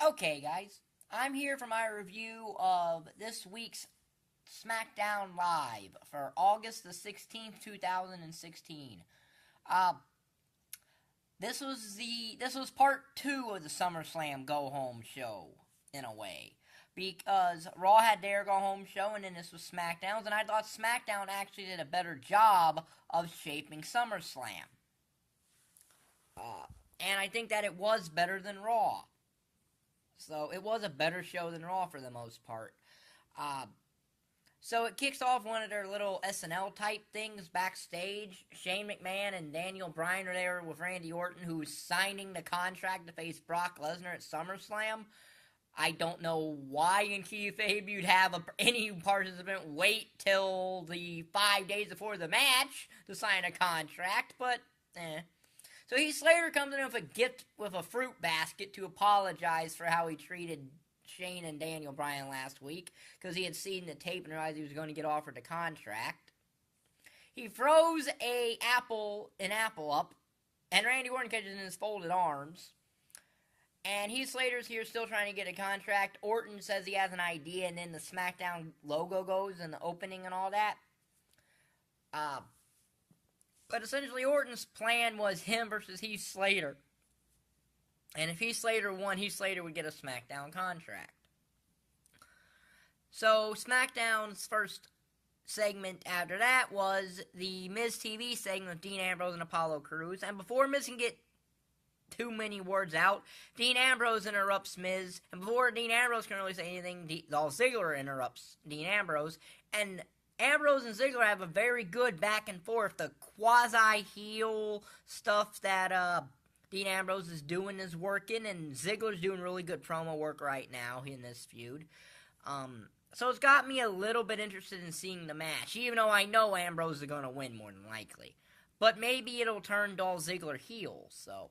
Okay, guys, I'm here for my review of this week's SmackDown Live for August the 16th, 2016. Uh, this was part two of the SummerSlam Go Home show, in a way. Because Raw had their Go Home show, and then this was SmackDown's, and I thought SmackDown actually did a better job of shaping SummerSlam. And I think that it was better than Raw. So it was a better show than Raw for the most part. Uh, so it kicks off one of their little SNL type things backstage. Shane McMahon and Daniel Bryan are there with Randy Orton, who's signing the contract to face Brock Lesnar at SummerSlam. I don't know why in kayfabe you'd have any participant wait till the 5 days before the match to sign a contract, but So Heath Slater comes in with a fruit basket to apologize for how he treated Shane and Daniel Bryan last week, because he had seen the tape and realized he was going to get offered a contract. He throws an apple up, and Randy Orton catches it in his folded arms. And Heath Slater's here still trying to get a contract. Orton says he has an idea, and then the SmackDown logo goes and the opening and all that. But essentially, Orton's plan was him versus Heath Slater. And if Heath Slater won, Heath Slater would get a SmackDown contract. So, SmackDown's first segment after that was the Miz TV segment with Dean Ambrose and Apollo Crews. And before Miz can get too many words out, Dean Ambrose interrupts Miz. And before Dean Ambrose can really say anything, Dolph Ziggler interrupts Dean Ambrose. And Ambrose and Ziggler have a very good back and forth. The quasi-heel stuff that Dean Ambrose is doing is working, and Ziggler's doing really good promo work right now in this feud. So it's got me a little bit interested in seeing the match, even though I know Ambrose is going to win more than likely. But maybe it'll turn Dolph Ziggler heel, so.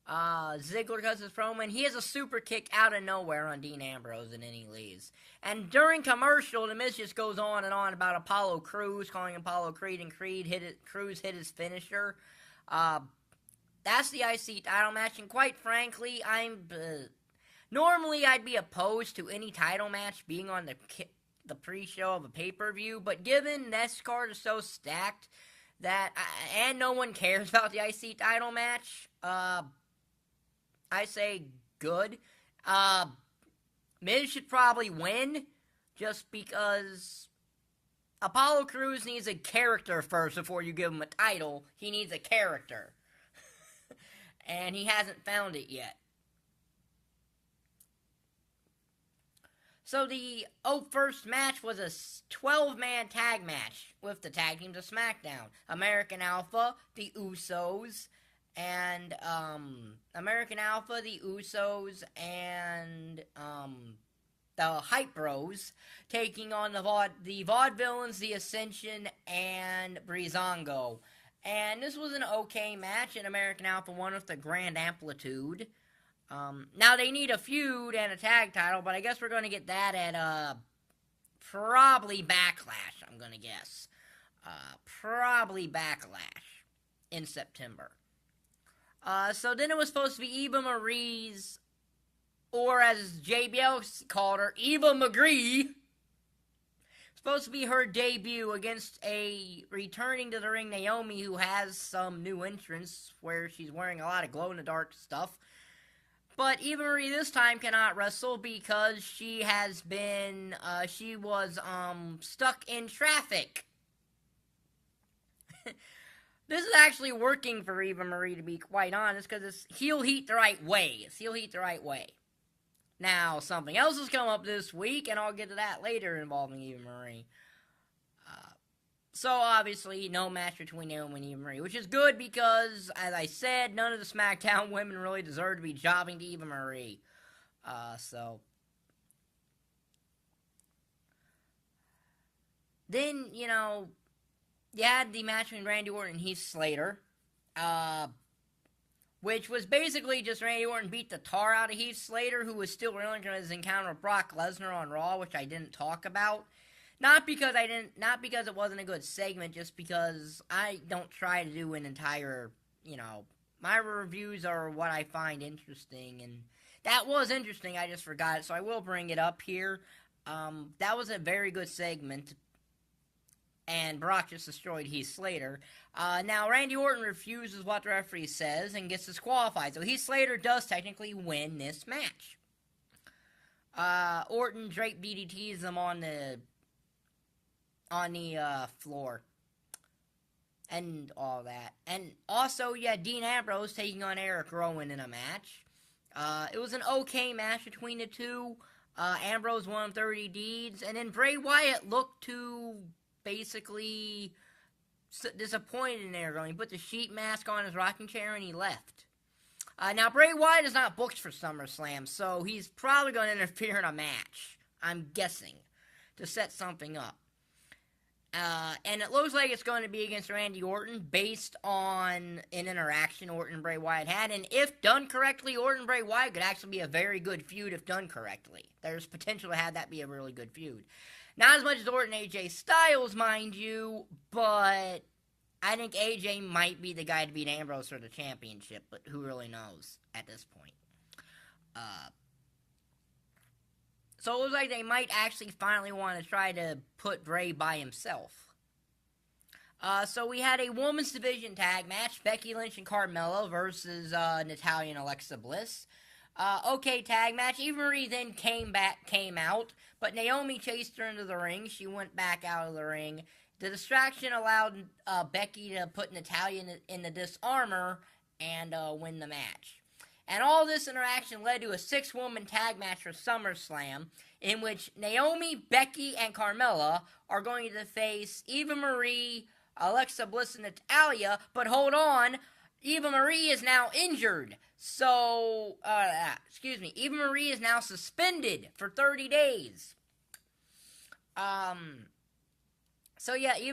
Ziggler cuts his promo, and he has a super kick out of nowhere on Dean Ambrose, and then he leaves. And during commercial, the Miz just goes on and on about Apollo Crews, calling Apollo Creed, and Crews hit his finisher. That's the IC title match, and quite frankly, normally I'd be opposed to any title match being on the pre-show of a pay-per-view, but given this card is so stacked and no one cares about the IC title match, I say good. Miz should probably win, just because Apollo Crews needs a character first before you give him a title. He needs a character. And he hasn't found it yet. So the first match was a 12-man tag match with the tag teams of SmackDown. American Alpha, the Usos, and the Hype Bros taking on the Vaudevillains, the Ascension, and Breezango. And this was an okay match, and American Alpha won with the Grand Amplitude. Now they need a feud and a tag title, but I guess we're going to get that at probably Backlash, I'm going to guess. Probably Backlash in September. So then it was supposed to be Eva Marie's, or as JBL called her, Eva McGree. Supposed to be her debut against a returning to the ring Naomi, who has some new entrance where she's wearing a lot of glow-in-the-dark stuff. But Eva Marie this time cannot wrestle because she was stuck in traffic. This is actually working for Eva Marie, to be quite honest, because it's heel heat the right way. Now, something else has come up this week, and I'll get to that later involving Eva Marie. So, obviously, no match between Naomi and Eva Marie, which is good because, as I said, none of the SmackDown women really deserve to be jobbing to Eva Marie. Then, you had the match between Randy Orton and Heath Slater, which was basically just Randy Orton beat the tar out of Heath Slater, who was still reeling from his encounter with Brock Lesnar on Raw, which I didn't talk about. Not because it wasn't a good segment, just because I don't try to do an entire, my reviews are what I find interesting, and that was interesting. I just forgot it, so I will bring it up here. That was a very good segment, and Brock just destroyed Heath Slater. Now, Randy Orton refuses what the referee says and gets disqualified, so Heath Slater does technically win this match. Orton Drake DDTs him on the floor. And all that. And also, Dean Ambrose taking on Eric Rowan in a match. It was an okay match between the two. Ambrose won 30 deeds. And then Bray Wyatt looked to basically disappointed in Eric Rowan. He put the sheet mask on his rocking chair and he left. Now, Bray Wyatt is not booked for SummerSlam, so he's probably going to interfere in a match, I'm guessing, to set something up. And it looks like it's going to be against Randy Orton based on an interaction Orton and Bray Wyatt had. And if done correctly, Orton and Bray Wyatt could actually be a very good feud if done correctly. There's potential to have that be a really good feud. Not as much as Orton and AJ Styles, mind you, but I think AJ might be the guy to beat Ambrose for the championship, but who really knows at this point. So it looks like they might actually finally want to try to put Bray by himself. So we had a women's division tag match, Becky Lynch and Carmella versus Natalya and Alexa Bliss. Okay tag match. Eva Marie then came out, but Naomi chased her into the ring. She went back out of the ring. The distraction allowed Becky to put Natalya in the disarmor and win the match. And all this interaction led to a 6-woman tag match for SummerSlam, in which Naomi, Becky, and Carmella are going to face Eva Marie, Alexa Bliss, and Natalya. But hold on, Eva Marie is now injured. So, Eva Marie is now suspended for 30 days. Eva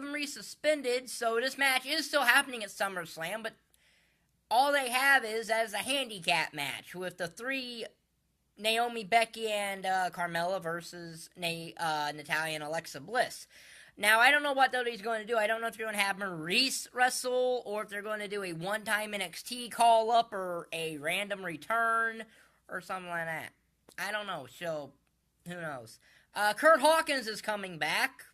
Marie's suspended, so this match is still happening at SummerSlam, but all they have is as a handicap match with the 3 Naomi, Becky, and Carmella versus Natalya and Alexa Bliss. Now, I don't know what WWE's going to do. I don't know if they're going to have Maurice wrestle or if they're going to do a one-time NXT call-up or a random return or something like that. I don't know, so who knows. Kurt Hawkins is coming back.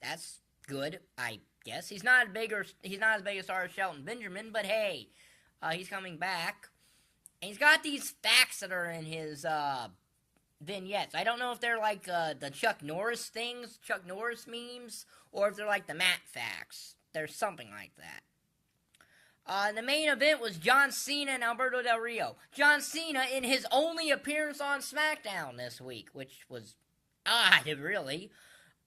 That's good, I guess. He's not as big a star as Shelton Benjamin, but hey, he's coming back. And he's got these facts that are in his vignettes. I don't know if they're like the Chuck Norris things, Chuck Norris memes, or if they're like the Matt facts. There's something like that. The main event was John Cena and Alberto Del Rio. John Cena in his only appearance on SmackDown this week, which was odd, really.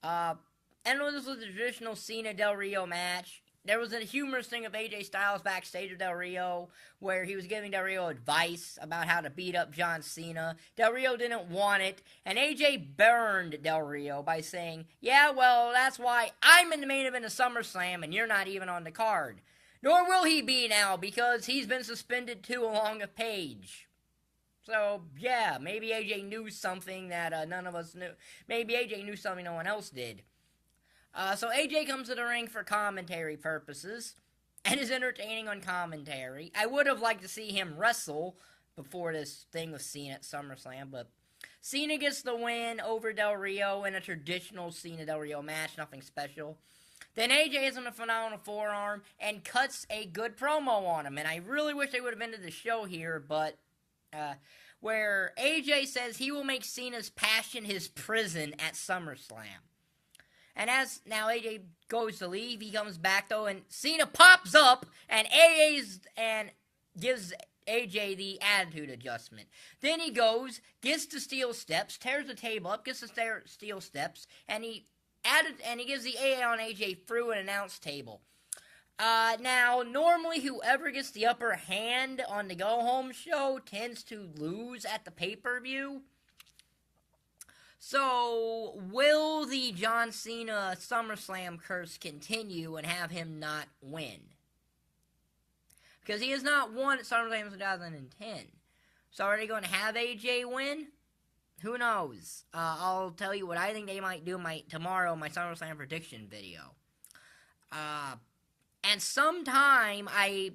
And this was the traditional Cena Del Rio match. There was a humorous thing of AJ Styles backstage with Del Rio, where he was giving Del Rio advice about how to beat up John Cena. Del Rio didn't want it, and AJ burned Del Rio by saying, yeah, well, that's why I'm in the main event of SummerSlam, and you're not even on the card. Nor will he be now, because he's been suspended too along with Paige. So, yeah, maybe AJ knew something that none of us knew. Maybe AJ knew something no one else did. So AJ comes to the ring for commentary purposes, and is entertaining on commentary. I would have liked to see him wrestle before this thing with Cena at SummerSlam, but Cena gets the win over Del Rio in a traditional Cena Del Rio match, nothing special. Then AJ hits him a phenomenal forearm and cuts a good promo on him, and I really wish they would have ended the show here, but where AJ says he will make Cena's passion his prison at SummerSlam. And as now AJ goes to leave, he comes back though, and Cena pops up and gives AJ the attitude adjustment. Then he goes, gets the steel steps, tears the table up, gets the steel steps, and he gives the AA on AJ through an announce table. Now, normally whoever gets the upper hand on the go-home show tends to lose at the pay-per-view. So, will the John Cena SummerSlam curse continue and have him not win? Because he has not won at SummerSlam since 2010. So, are they going to have AJ win? Who knows? I'll tell you what I think they might do tomorrow in my SummerSlam prediction video. And sometime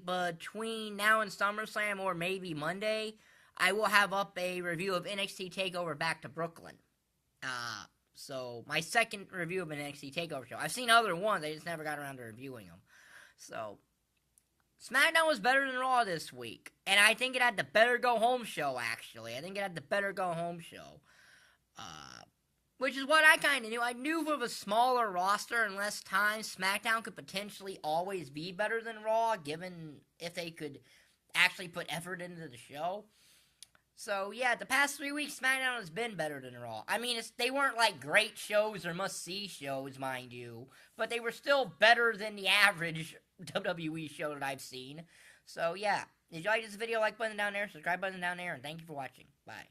between now and SummerSlam, or maybe Monday, I will have up a review of NXT Takeover Back to Brooklyn. So my second review of an NXT Takeover show. I've seen other ones, I just never got around to reviewing them. So SmackDown was better than Raw this week, and I think it had the better go home show. Actually, I think it had the better go home show. Which is what I kind of knew. I knew with a smaller roster and less time, SmackDown could potentially always be better than Raw, given if they could actually put effort into the show. So, yeah, the past 3 weeks, SmackDown has been better than Raw. I mean, they weren't like great shows or must-see shows, mind you, but they were still better than the average WWE show that I've seen. So, yeah, if you like this video, like button down there, subscribe button down there, and thank you for watching. Bye.